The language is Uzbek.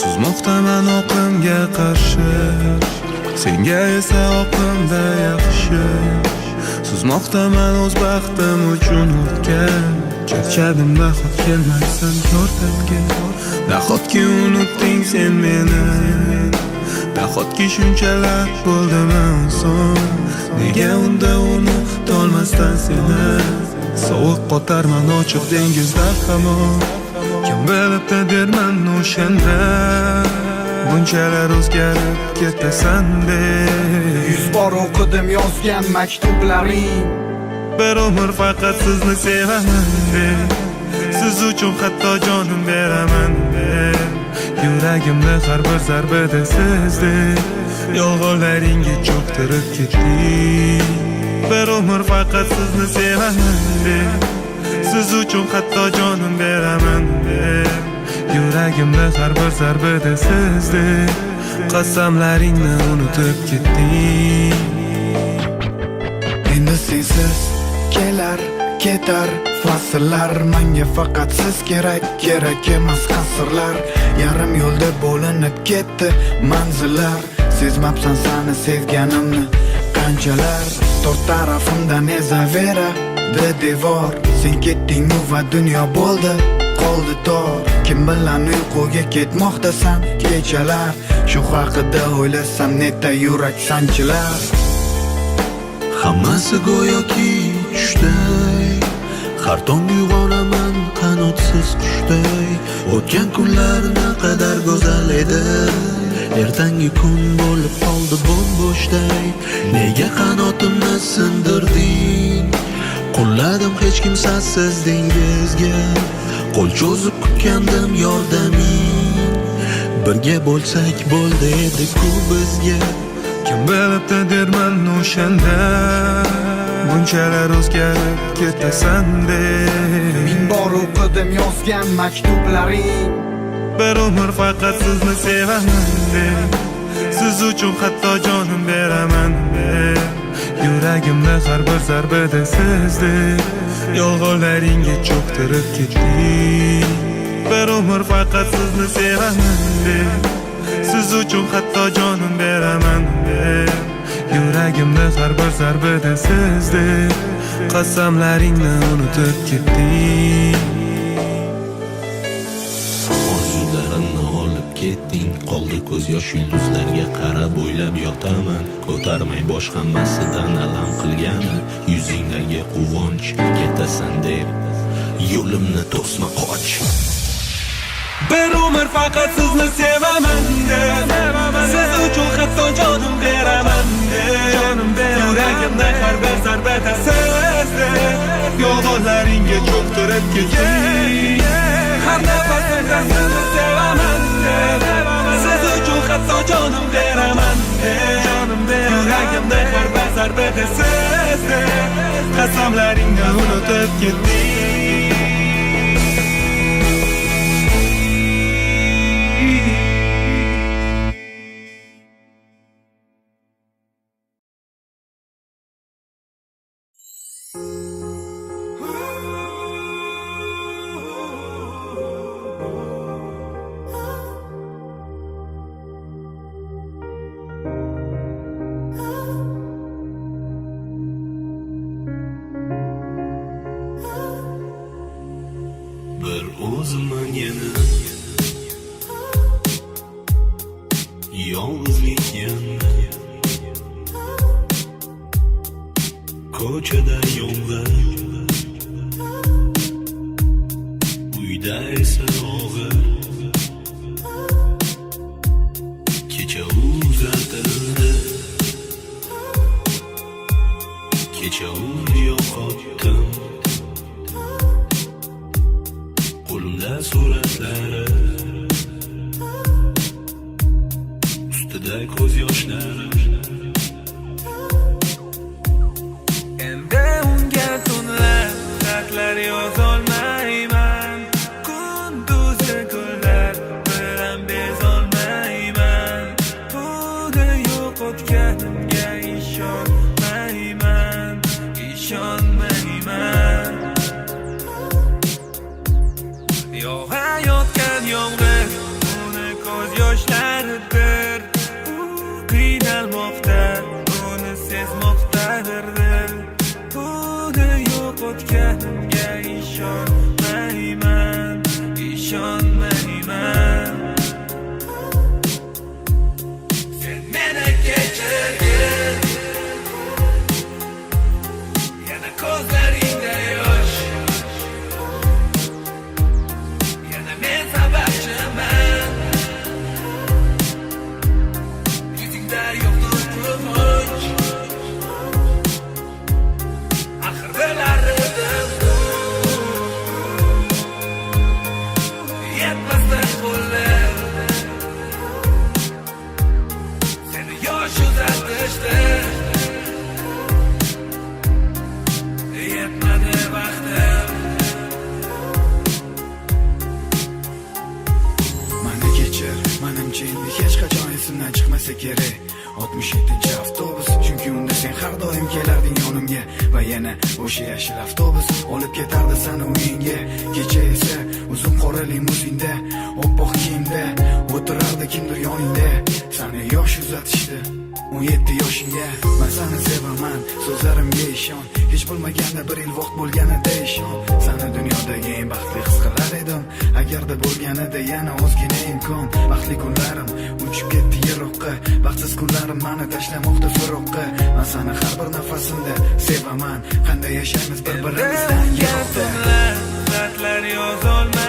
Suzmoqdaman oqimga qarshi, senga esa oqimda yaxshi. Suzmoqdaman o'z baxtim uchun o'tgan, charchadim nahot kelmaysan yordamga. Nahotki unutding sen meni, nahotki shunchalar bo'ldimi oson. Nega unda unutolmasdan seni, sovuq qotarman ochiq dengizda hamon. Kim bilibdi derman o'shanda, bunchalar o'zgarib ketasan deb. 100 bor o'qidim yozgan maktublaring, bir umr faqat sizni sevaman deb. Siz uchun hatto jonim beraman deb. Yuragimda har bir zarbada sizdek, yolg'onlaringga cho'ktirib ketdik. Bir umr faqat sizni sevaman deb. Siz uchun hatto jonim beraman deb. Yuragimda har bir zarbada sizdek, qasamlaringni unutib ketdik. Endi sensiz kelar ketar fasllar, menga faqat siz kerak, kerak emas qasrlar. Yarim yo'lda bo'linib ketdi manzillar, sezmabsan sani sevganimni qanchalar. To'rt tarafimdan ezaveradi devor, sen ketding va dunyo bo'ldi qoldi tor. Kim bilan uyquga ketmoqdasan kechalar, shu haqida o'ylasam neta yurak sanchilar. Hammasi go'yoki tushday, har tong uyg'onaman qanotsiz qushday. O'tgan kunlar naqadar go'zal edi, ertangi kun bo'lib qoldi bo'sh-bo'shday. Nega qanotimni sindirding, qo'lladim hech kimsasiz dengizga. Qo'l cho'zib kutgandim yordaming, birga bo'lsak bo'ldi edi-ku bizga. Kim bilibdi derman o'shanda, bunchalar o'zgarib ketasan deb. 1000 bor o'qidim yozgan maktublaring, bir umr faqat sizni sevaman deb. Siz uchun hatto jonim beraman deb. Yuragimda har bir zarbada sizdek, yolg'onlaringga cho'ktirib ketdik. Bir umr faqat sizni sevaman deb. Siz uchun hatto jonim beraman deb. Yuragimda har bir zarbada sizdek, qasamlaringni unutib ketdik. Orzularimni olib ketding, qoldi ko'z yosh yulduzlarga qarab o'ylab yotaman. Ko'tarmay bosh hammasidan alam qilgani, yuzingdagi quvonch ketasan deb. Yo'limni to'sma qoch. Bir umr faqat sizni sevaman deb. Siz uchun hatto jonim beraman deb. Yuragimda har bir zarbada sizdek, yolg'onlaringga cho'ktirib ketdik. Har nafasda sizni sevaman deb. Siz uchun hatto jonim beraman deb. Yuragimda har bir zarbada sizdek, qasamlaringni unutib ketdik. Bir o'zimman yana, yolg'izlik yana. Ko'chada yomg'ir, uyda esa og'ir. Kecha uzatildi, kecha yo'qotdim. Qo'limda suratlari, ustida ko'z yoshlari. Endi unga tunlar xatlar yozolmayman, kunduzi kunlar bilan bezolmayman. Buni yo'qotganimga ishonmayman, ishonmayman. Yog'ayotgan yomg'ir, uni ko'z kechir. Menimcha endi hech qachon esimdan chiqmasa kerak 67-avtobus, chunki unda sen har doim kelarding yonimga va yana o'sha yashil avtobus olib ketardi seni uyingga. Kecha esa uzun qora limuzinda, oppoq kiyimda o'tirardi kimdir yoningda. Seni yosh uzatishdi 17 yoshingga. Men seni sevaman, so'zlarimga ishon. Hech bo'lmaganda bir yil vaqt bo'lganida ishon. Seni dunyodagi eng baxtli his qilar edim. Agarda bo'lganida yana ozgina imkon. Baxtli kunlarim uchib ketdi yiroqqa. Baxtsiz kunlarim meni tashlamoqda so'roqqa. Men seni har bir nafasimda sevaman. Qanday yashaymiz bir-birimizdan yiroqda. Dardlar yozolmayman